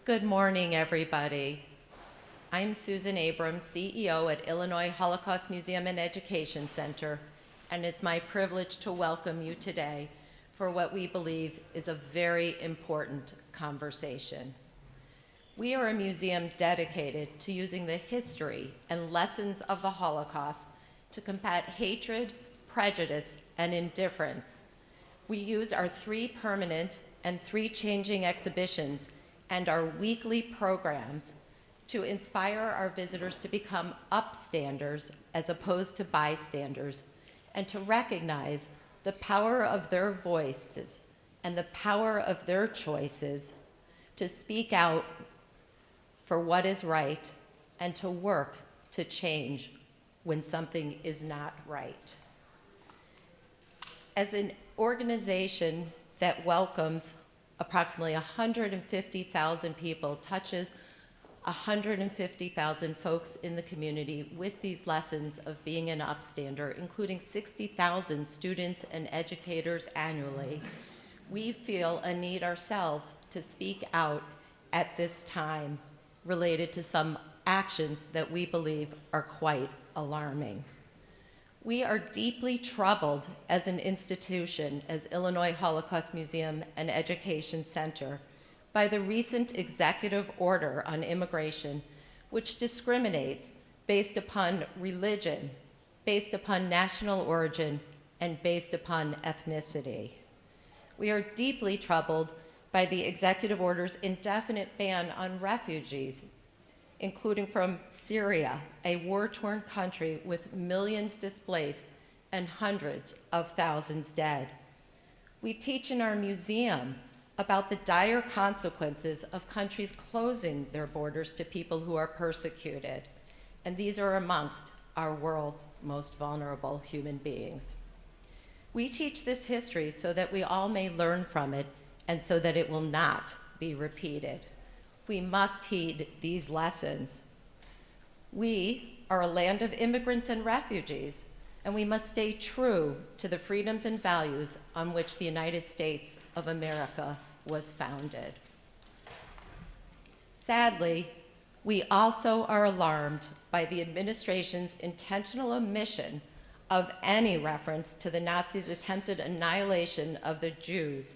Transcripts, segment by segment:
Good morning, everybody. I'm Susan Abrams, CEO at Illinois Holocaust Museum and Education Center, and it's my privilege to welcome you today for what we believe is a very important conversation. We are a museum dedicated to using the history and lessons of the Holocaust to combat hatred, prejudice, and indifference. We use our 3 permanent and 3 changing exhibitions and our weekly programs to inspire our visitors to become upstanders as opposed to bystanders, and to recognize the power of their voices and the power of their choices to speak out for what is right and to work to change when something is not right. As an organization that welcomes approximately 150,000 people, touches 150,000 folks in the community with these lessons of being an upstander, including 60,000 students and educators annually, we feel a need ourselves to speak out at this time related to some actions that we believe are quite alarming. We are deeply troubled as an institution, as Illinois Holocaust Museum and Education Center, by the recent executive order on immigration, which discriminates based upon religion, based upon national origin, and based upon ethnicity. We are deeply troubled by the executive order's indefinite ban on refugees, including from Syria, a war-torn country with millions displaced and hundreds of thousands dead. We teach in our museum about the dire consequences of countries closing their borders to people who are persecuted, and these are amongst our world's most vulnerable human beings. We teach this history so that we all may learn from it and so that it will not be repeated. We must heed these lessons. We are a land of immigrants and refugees, and we must stay true to the freedoms and values on which the United States of America was founded. Sadly, we also are alarmed by the administration's intentional omission of any reference to the Nazis' attempted annihilation of the Jews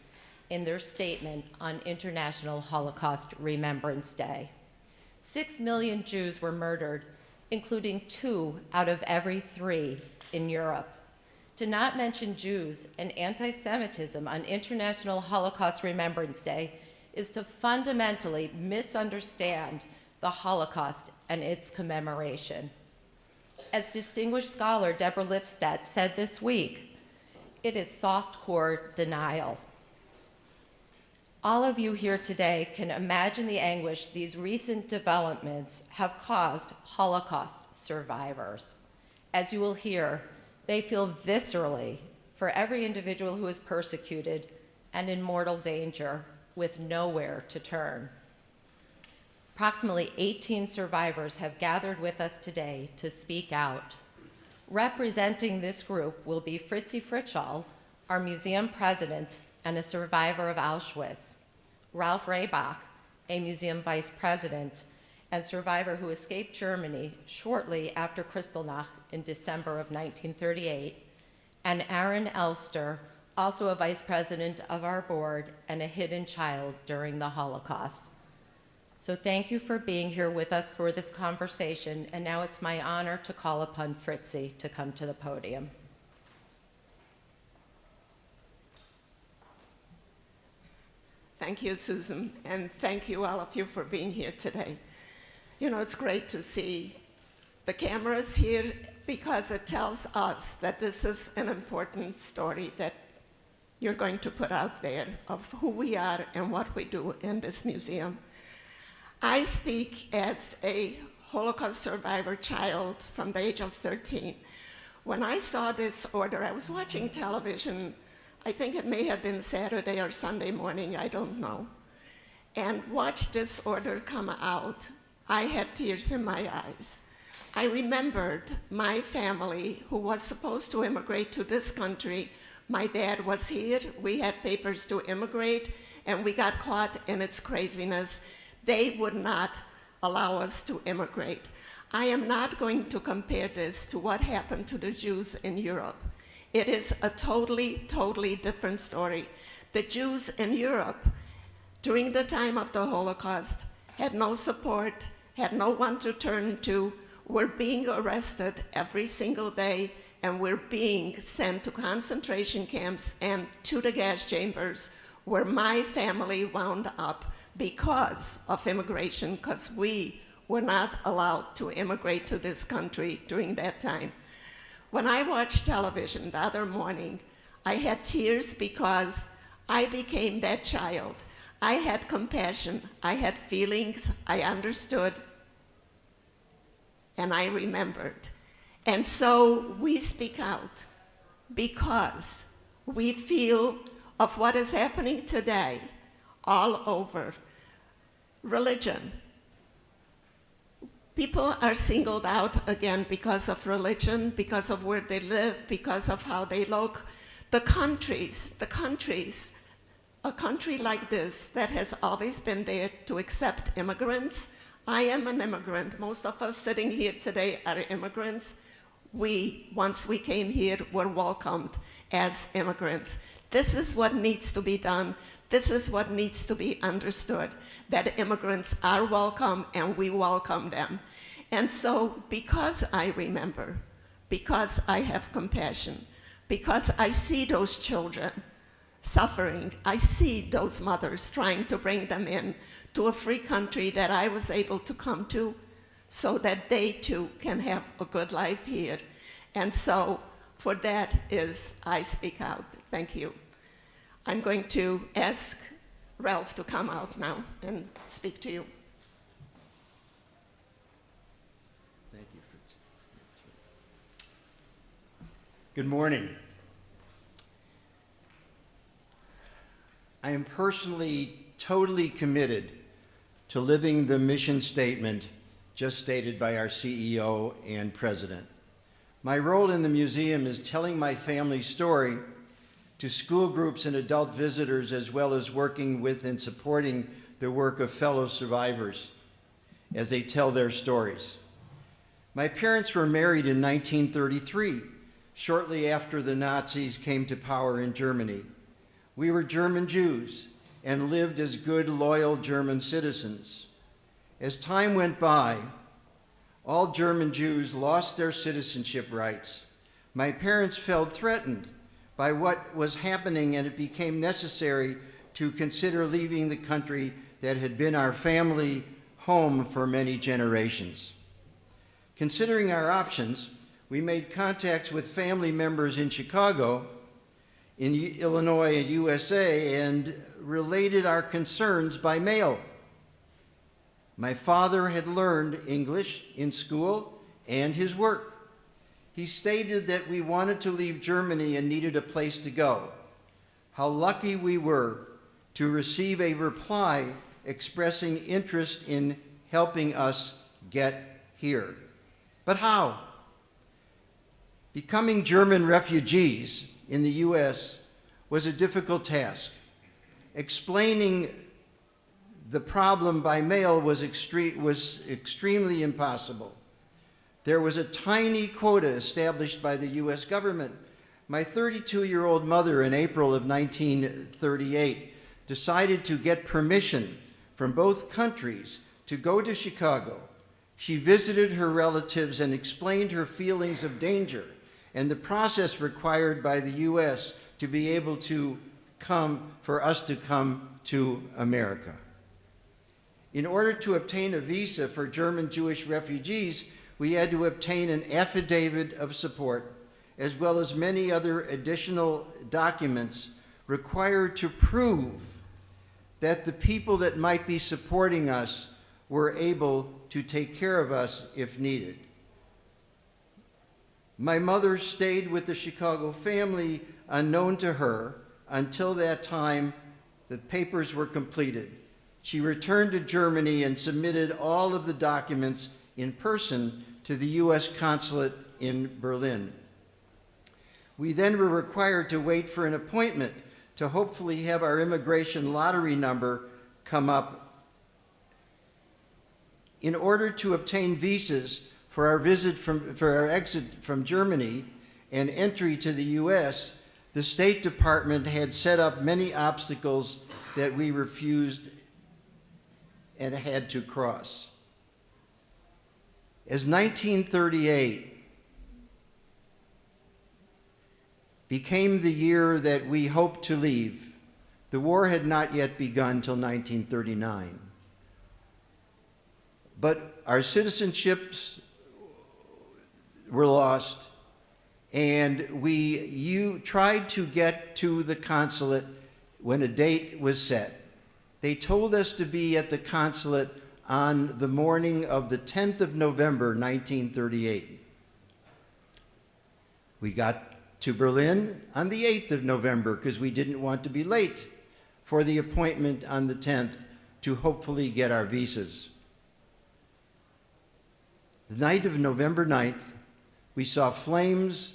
in their statement on International Holocaust Remembrance Day. 6 million Jews were murdered, including 2 out of every 3 in Europe. To not mention Jews and anti-Semitism on International Holocaust Remembrance Day is to fundamentally misunderstand the Holocaust and its commemoration. As distinguished scholar Deborah Lipstadt said this week, it is soft-core denial. All of you here today can imagine the anguish these recent developments have caused Holocaust survivors. As you will hear, they feel viscerally for every individual who is persecuted and in mortal danger with nowhere to turn. Approximately 18 survivors have gathered with us today to speak out. Representing this group will be Fritzi, our museum president and a survivor of Auschwitz, Ralph Raybach, a museum vice president and survivor who escaped Germany shortly after Kristallnacht in December of 1938, and Aaron Elster, also a vice president of our board and a hidden child during the Holocaust. So thank you for being here with us for this conversation, and now it's my honor to call upon Fritzi to come to the podium. Thank you, Susan, and thank you, all of you, for being here today. You know, it's great to see the cameras here because it tells us that this is an important story that you're going to put out there of who we are and what we do in this museum. I speak as a Holocaust survivor child from the age of 13. When I saw this order, I was watching television. I think it may have been Saturday or Sunday morning, I don't know, and watched this order come out. I had tears in my eyes. I remembered my family who was supposed to immigrate to this country. My dad was here, we had papers to immigrate, and we got caught in its craziness they would not allow us to immigrate. I am not going to compare this to what happened to the Jews in Europe. It is a totally, totally different story. The Jews in Europe, during the time of the Holocaust, had no support, had no one to turn to, were being arrested every single day, and were being sent to concentration camps and to the gas chambers, where my family wound up because of immigration, because we were not allowed to immigrate to this country during that time. When I watched television the other morning, I had tears because I became that child. I had compassion, I had feelings, I understood, and I remembered. And so we speak out because we feel of what is happening today all over. Religion. People are singled out again because of religion, because of where they live, because of how they look. The countries, a country like this that has always been there to accept immigrants. I am an immigrant. Most of us sitting here today are immigrants. We, once we came here, were welcomed as immigrants. This is what needs to be done. This is what needs to be understood, that immigrants are welcome and we welcome them. And so because I remember, because I have compassion, because I see those children suffering, I see those mothers trying to bring them in to a free country that I was able to come to so that they too can have a good life here. And so for that is I speak out. Thank you. I'm going to ask Ralph to come out now and speak to you. Thank you, Fritzi. Good morning. I am personally totally committed to living the mission statement just stated by our CEO and president. My role in the museum is telling my family's story to school groups and adult visitors, as well as working with and supporting the work of fellow survivors as they tell their stories. My parents were married in 1933, shortly after the Nazis came to power in Germany. We were German Jews and lived as good, loyal German citizens. As time went by, all German Jews lost their citizenship rights. My parents felt threatened by what was happening, and it became necessary to consider leaving the country that had been our family home for many generations. Considering our options, we made contacts with family members in Chicago, in Illinois and USA, and related our concerns by mail. My father had learned English in school and his work. He stated that we wanted to leave Germany and needed a place to go. How lucky we were to receive a reply expressing interest in helping us get here. But how? Becoming German refugees in the U.S. was a difficult task. Explaining the problem by mail was extremely impossible. There was a tiny quota established by the U.S. government. My 32-year-old mother, in April of 1938, decided to get permission from both countries to go to Chicago. She visited her relatives and explained her feelings of danger and the process required by the U.S. to be able to for us to come to America. In order to obtain a visa for German Jewish refugees, we had to obtain an affidavit of support, as well as many other additional documents required to prove that the people that might be supporting us were able to take care of us if needed. My mother stayed with the Chicago family unknown to her until that time the papers were completed. She returned to Germany and submitted all of the documents in person to the U.S. consulate in Berlin. We then were required to wait for an appointment to hopefully have our immigration lottery number come up in order to obtain visas for our exit from Germany and entry to the U.S., the State Department had set up many obstacles that we refused and had to cross. As 1938 became the year that we hoped to leave, the war had not yet begun till 1939. But our citizenships were lost, and you tried to get to the consulate when a date was set. They told us to be at the consulate on the morning of the 10th of November, 1938. We got to Berlin on the 8th of November because we didn't want to be late for the appointment on the 10th to hopefully get our visas. The night of November 9th, we saw flames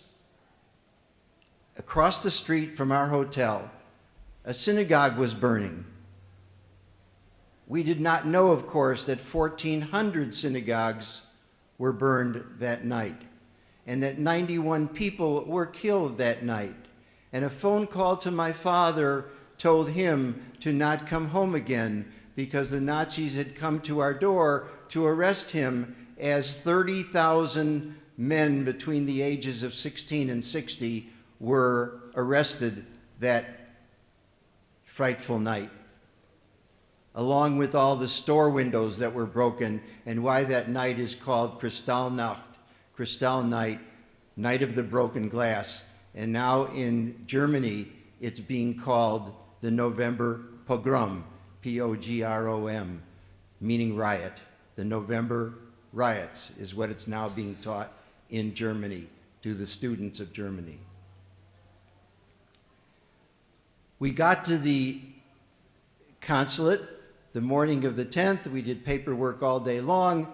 across the street from our hotel. A synagogue was burning. We did not know, of course, that 1,400 synagogues were burned that night, and that 91 people were killed that night. And a phone call to my father told him to not come home again because the Nazis had come to our door to arrest him, as 30,000 men between the ages of 16 and 60 were arrested that frightful night, along with all the store windows that were broken, and why that night is called Kristallnacht, Kristall Night, Night of the Broken Glass. And now in Germany, it's being called the November Pogrom, P-O-G-R-O-M, meaning riot. The November riots is what it's now being taught in Germany to the students of Germany. We got to the consulate the morning of the 10th. We did paperwork all day long.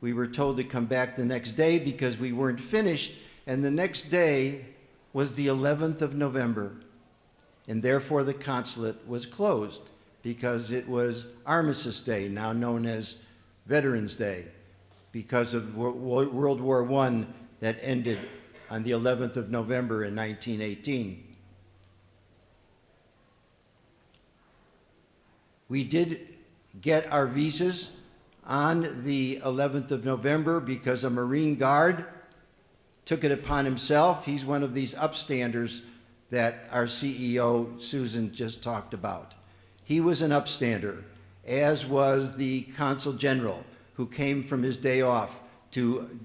We were told to come back the next day because we weren't finished. And the next day was the 11th of November. And therefore the consulate was closed because it was Armistice Day, now known as Veterans Day, because of World War I that ended on the 11th of November in 1918. We did get our visas on the 11th of November because a Marine Guard took it upon himself. He's one of these upstanders that our CEO, Susan, just talked about. He was an upstander, as was the Consul General, who came from his day off to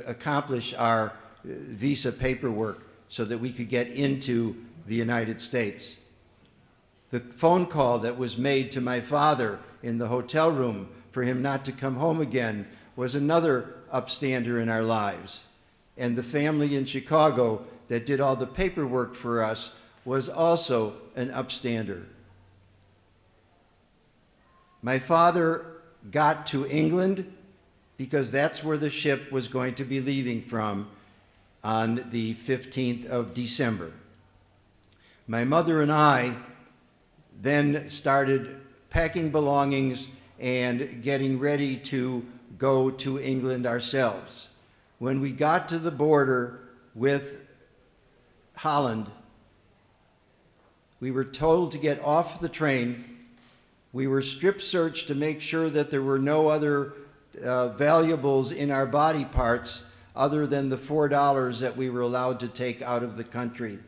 accomplish our visa paperwork so that we could get into the United States. The phone call that was made to my father in the hotel room for him not to come home again was another upstander in our lives. And the family in Chicago that did all the paperwork for us was also an upstander. My father got to England because that's where the ship was going to be leaving from on the 15th of December. My mother and I then started packing belongings and getting ready to go to England ourselves. When we got to the border with Holland, we were told to get off the train. We were strip searched to make sure that there were no other valuables in our body parts other than the $4 that we were allowed to take out of the country.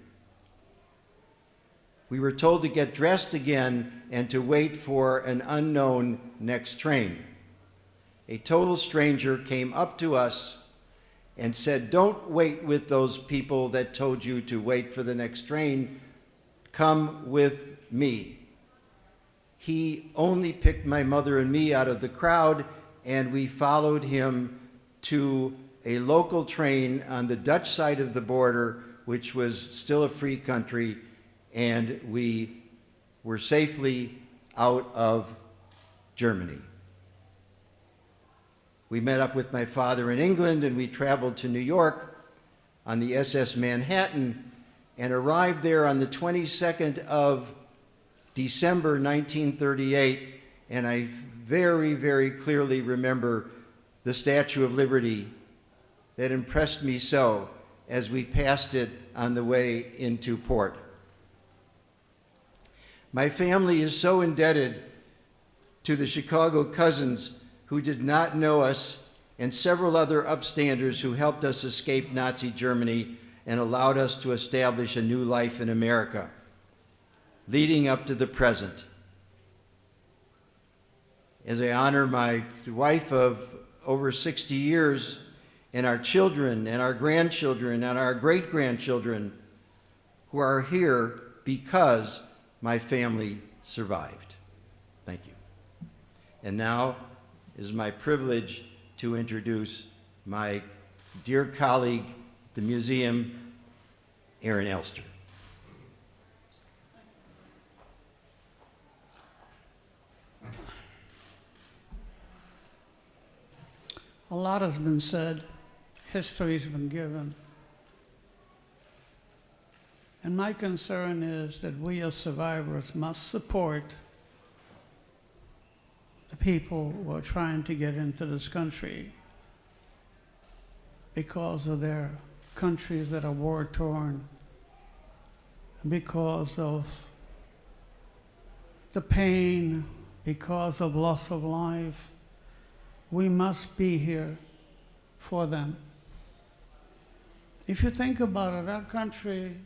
We were told to get dressed again and to wait for an unknown next train. A total stranger came up to us and said, "Don't wait with those people that told you to wait for the next train. Come with me." He only picked my mother and me out of the crowd, and we followed him to a local train on the Dutch side of the border, which was still a free country, and we were safely out of Germany. We met up with my father in England, and we traveled to New York on the SS Manhattan and arrived there on the 22nd of December 1938 and I very, very clearly remember the Statue of Liberty that impressed me so as we passed it on the way into port. My family is so indebted to the Chicago cousins who did not know us and several other upstanders who helped us escape Nazi Germany and allowed us to establish a new life in America, leading up to the present. As I honor my wife of over 60 years, and our children and our grandchildren and our great-grandchildren who are here because my family survived. Thank you. And now it is my privilege to introduce my dear colleague at the museum, Aaron Elster. A lot has been said, history's been given. And my concern is that we as survivors must support the people who are trying to get into this country because of their countries that are war-torn, because of the pain, because of loss of life. We must be here for them. If you think about it, our country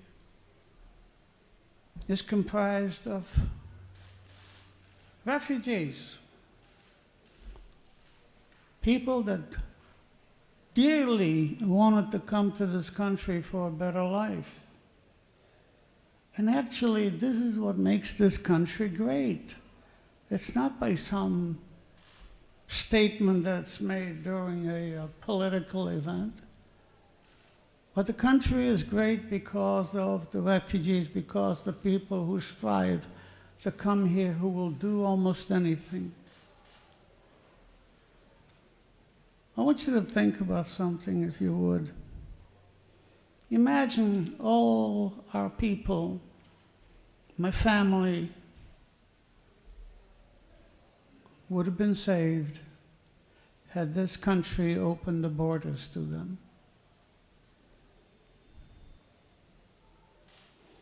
is comprised of refugees, people that dearly wanted to come to this country for a better life. And actually, this is what makes this country great. It's not by some statement that's made during a political event. But the country is great because of the refugees, because the people who strive to come here, who will do almost anything. I want you to think about something, if you would. Imagine all our people, my family, would have been saved had this country opened the borders to them.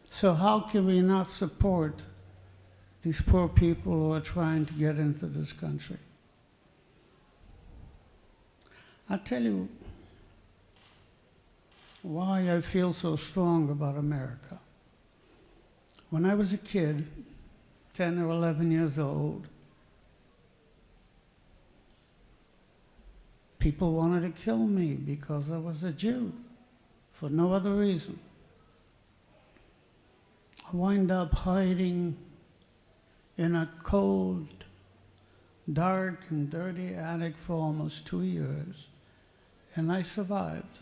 So how can we not support these poor people who are trying to get into this country? I'll tell you why I feel so strong about America. When I was a kid, 10 or 11 years old, people wanted to kill me because I was a Jew, for no other reason. I wound up hiding in a cold, dark, and dirty attic for almost 2 years, and I survived.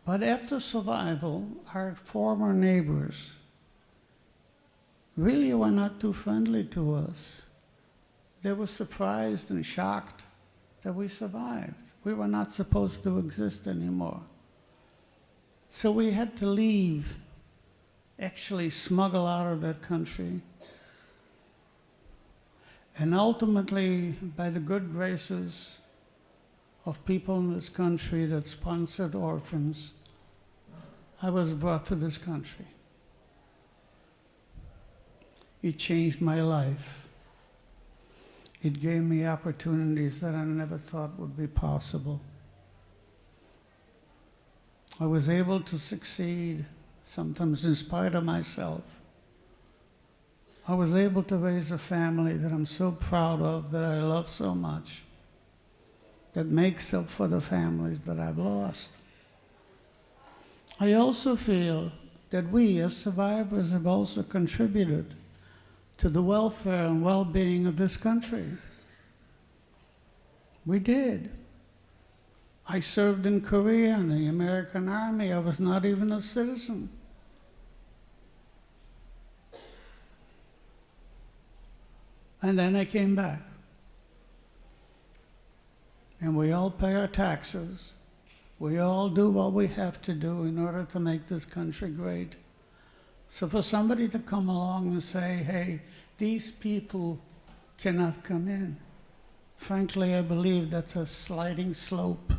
But after survival, our former neighbors really were not too friendly to us. They were surprised and shocked that we survived. We were not supposed to exist anymore. So we had to leave, actually smuggle out of that country. And ultimately, by the good graces of people in this country that sponsored orphans, I was brought to this country. It changed my life. It gave me opportunities that I never thought would be possible. I was able to succeed, sometimes in spite of myself. I was able to raise a family that I'm so proud of, that I love so much, that makes up for the families that I've lost. I also feel that we as survivors have also contributed to the welfare and well-being of this country. We did. I served in Korea in the American Army. I was not even a citizen. And then I came back. And we all pay our taxes. We all do what we have to do in order to make this country great. So for somebody to come along and say, hey, these people cannot come in. Frankly, I believe that's a sliding slope.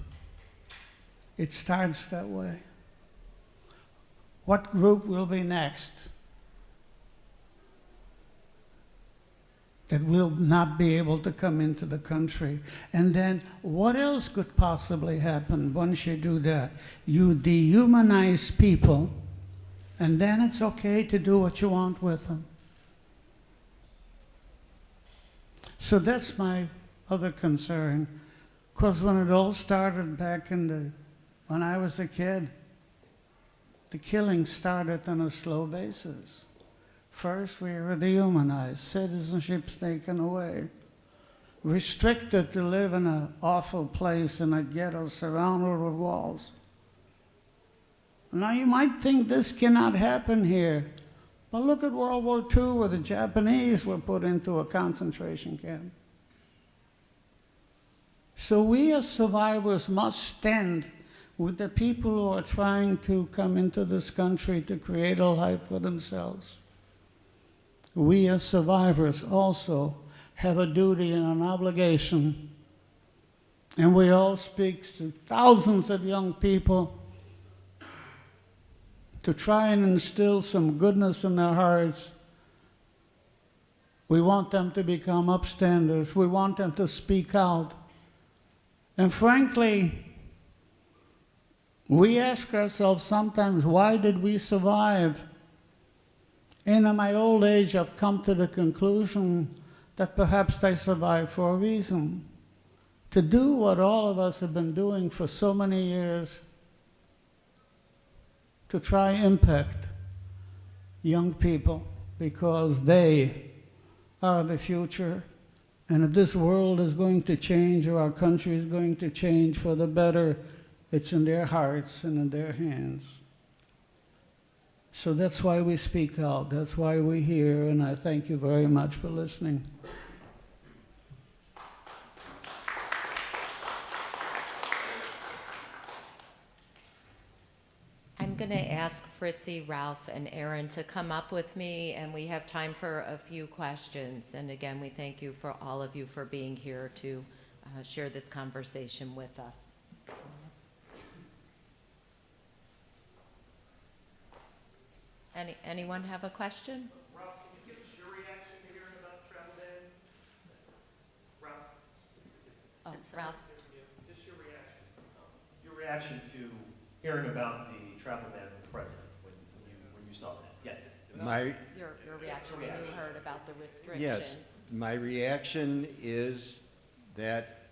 It starts that way. What group will be next that will not be able to come into the country? And then what else could possibly happen once you do that? You dehumanize people, and then it's okay to do what you want with them. So that's my other concern. Because when it all started back when I was a kid, the killing started on a slow basis. First, we were dehumanized, citizenship's taken away, restricted to live in an awful place in a ghetto surrounded with walls. Now you might think this cannot happen here, but look at World War II, where the Japanese were put into a concentration camp. So we as survivors must stand with the people who are trying to come into this country to create a life for themselves. We as survivors also have a duty and an obligation, and we all speak to thousands of young people to try and instill some goodness in their hearts. We want them to become upstanders. We want them to speak out. And frankly, we ask ourselves sometimes, why did we survive? And in my old age, I've come to the conclusion that perhaps I survived for a reason. To do what all of us have been doing for so many years, to try impact young people, because they are the future. And if this world is going to change, or our country is going to change for the better, it's in their hearts and in their hands. So that's why we speak out. That's why we're here, and I thank you very much for listening. I'm going to ask Fritzi, Ralph, and Aaron to come up with me, and we have time for a few questions. And again, we thank you for all of you for being here to share this conversation with us. Anyone have a question? Ralph, can you give us your reaction to hearing about the travel ban? Ralph? Oh, Ralph. Just your reaction. Your reaction to hearing about the travel ban from the president when you saw that. Yes. Your reaction when you heard about the restrictions. Yes, my reaction is that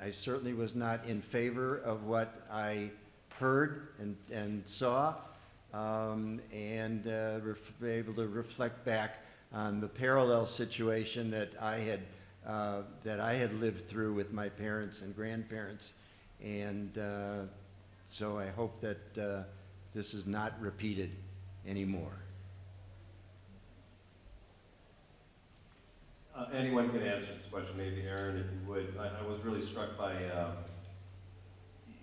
I certainly was not in favor of what I heard and saw, and able to reflect back on the parallel situation that I had lived through with my parents and grandparents, and so I hope that this is not repeated anymore. Anyone can answer this question, maybe Aaron, if you would. I was really struck by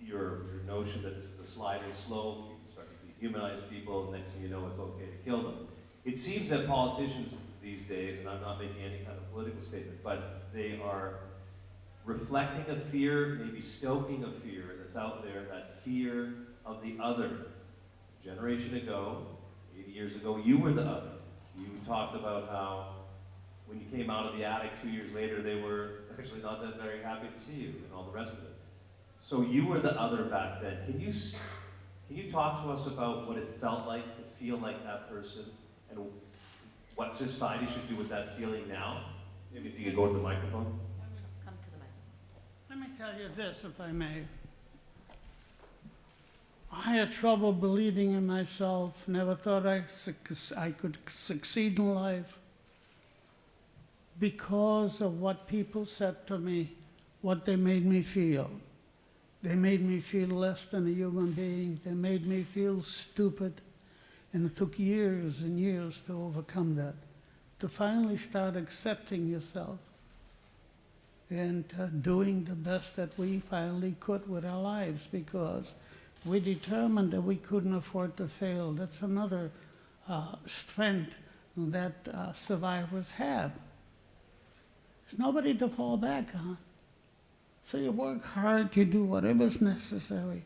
your notion that this is a sliding slope. You start to dehumanize people, and next thing you know, it's okay to kill them. It seems that politicians these days, and I'm not making any kind of political statement, but they are reflecting a fear, maybe stoking a fear that's out there, that fear of the other. A generation ago, 80 years ago, you were the other. You talked about how when you came out of the attic 2 years later, they were actually not that very happy to see you and all the rest of it. So you were the other back then. Can you talk to us about what it felt like to feel like that person and what society should do with that feeling now? Maybe if you could go to the microphone. Come to the microphone. Let me tell you this, if I may. I had trouble believing in myself, never thought I could succeed in life because of what people said to me, what they made me feel. They made me feel less than a human being. They made me feel stupid. And it took years and years to overcome that, to finally start accepting yourself and doing the best that we finally could with our lives, because we determined that we couldn't afford to fail. That's another strength that survivors have. There's nobody to fall back on. So you work hard, you do whatever's necessary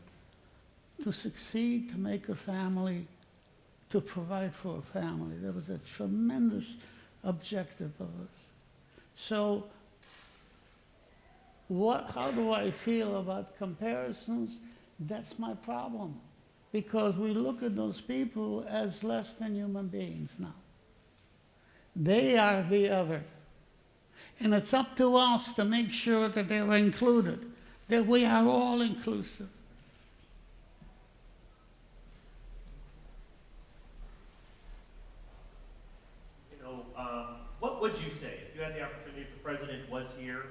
to succeed, to make a family, to provide for a family. That was a tremendous objective of us. So how do I feel about comparisons? That's my problem. Because we look at those people as less than human beings now. They are the other. And it's up to us to make sure that they're included, that we are all inclusive. You know, what would you say if you had the opportunity, if the president was here,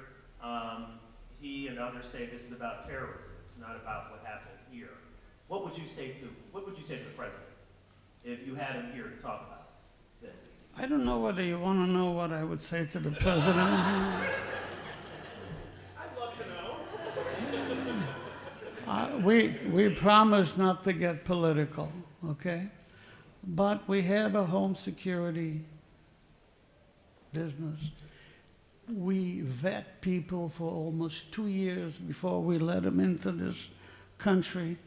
he and others say this is about terrorism, it's not about what happened here. What would you say to the president if you had him here to talk about this? I don't know whether you want to know what I would say to the president. I'd love to know. We promised not to get political, okay? But we have a home security business. We vet people for almost 2 years before we let them into this country.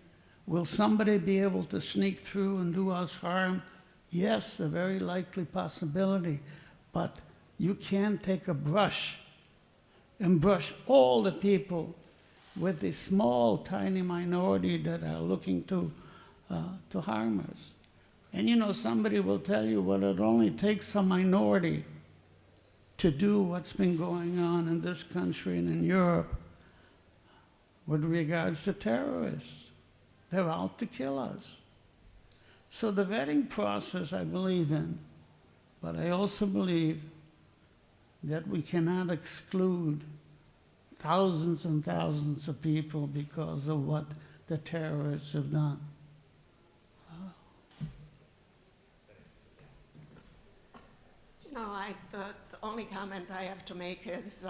Will somebody be able to sneak through and do us harm? Yes, a very likely possibility. But you can't take a brush and brush all the people with the small, tiny minority that are looking to harm us. And you know, somebody will tell you, well, it only takes a minority to do what's been going on in this country and in Europe with regards to terrorists. They're out to kill us. So the vetting process I believe in, but I also believe that we cannot exclude thousands and thousands of people because of what the terrorists have done. You know, the only comment I have to make is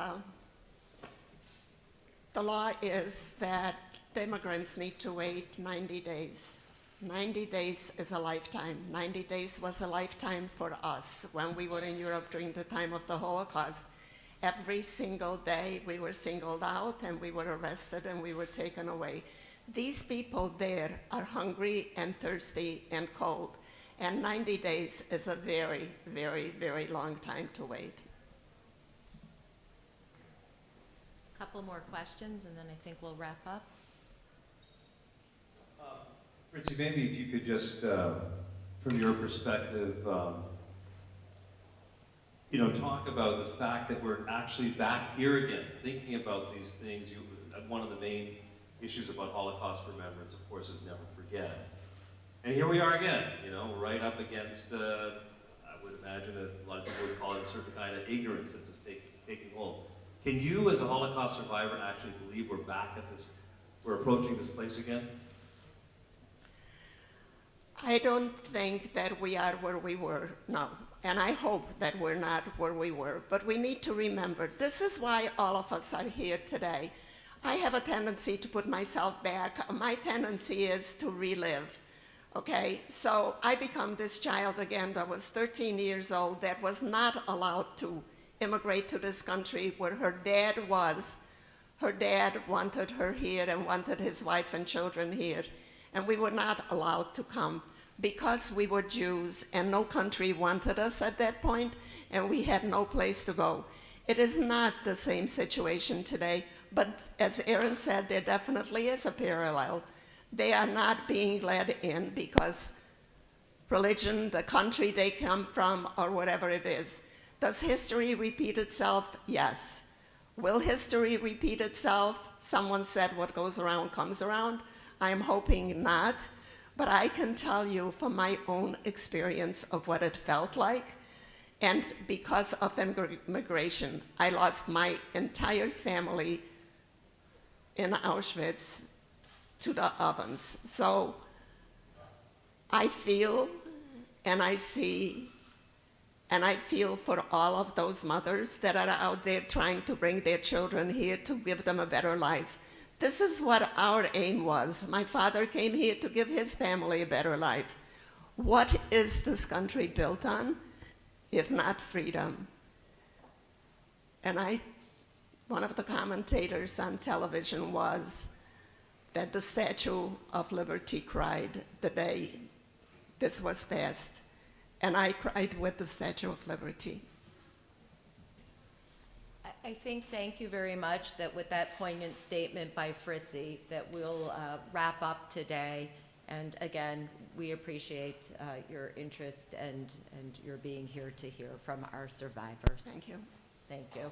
the law is that the immigrants need to wait 90 days. 90 days is a lifetime. 90 days was a lifetime for us when we were in Europe during the time of the Holocaust. Every single day we were singled out and we were arrested and we were taken away. These people there are hungry and thirsty and cold. And 90 days is a very, very, very long time to wait. Couple more questions, and then I think we'll wrap up. Fritzi, maybe if you could just, from your perspective, talk about the fact that we're actually back here again, thinking about these things. One of the main issues about Holocaust Remembrance, of course, is never forget. And here we are again, right up against, I would imagine a lot of people would call it a certain kind of ignorance that's taking hold. Can you, as a Holocaust survivor, actually believe we're back at this, we're approaching this place again? I don't think that we are where we were, no. And I hope that we're not where we were. But we need to remember, this is why all of us are here today. I have a tendency to put myself back. My tendency is to relive, okay? So I become this child again that was 13 years old that was not allowed to immigrate to this country where her dad was. Her dad wanted her here and wanted his wife and children here. And we were not allowed to come because we were Jews and no country wanted us at that point and we had no place to go. It is not the same situation today, but as Aaron said, there definitely is a parallel. They are not being let in because religion, the country they come from, or whatever it is. Does history repeat itself? Yes. Will history repeat itself? Someone said what goes around comes around. I'm hoping not, but I can tell you from my own experience of what it felt like. And because of immigration, I lost my entire family in Auschwitz to the ovens. So I feel and I see and I feel for all of those mothers that are out there trying to bring their children here to give them a better life. This is what our aim was. My father came here to give his family a better life. What is this country built on? if not freedom. And one of the commentators on television was that the Statue of Liberty cried the day this was passed, and I cried with the Statue of Liberty. I think, thank you very much, that with that poignant statement by Fritzi, that we'll wrap up today. And again, we appreciate your interest and your being here to hear from our survivors. Thank you. Thank you.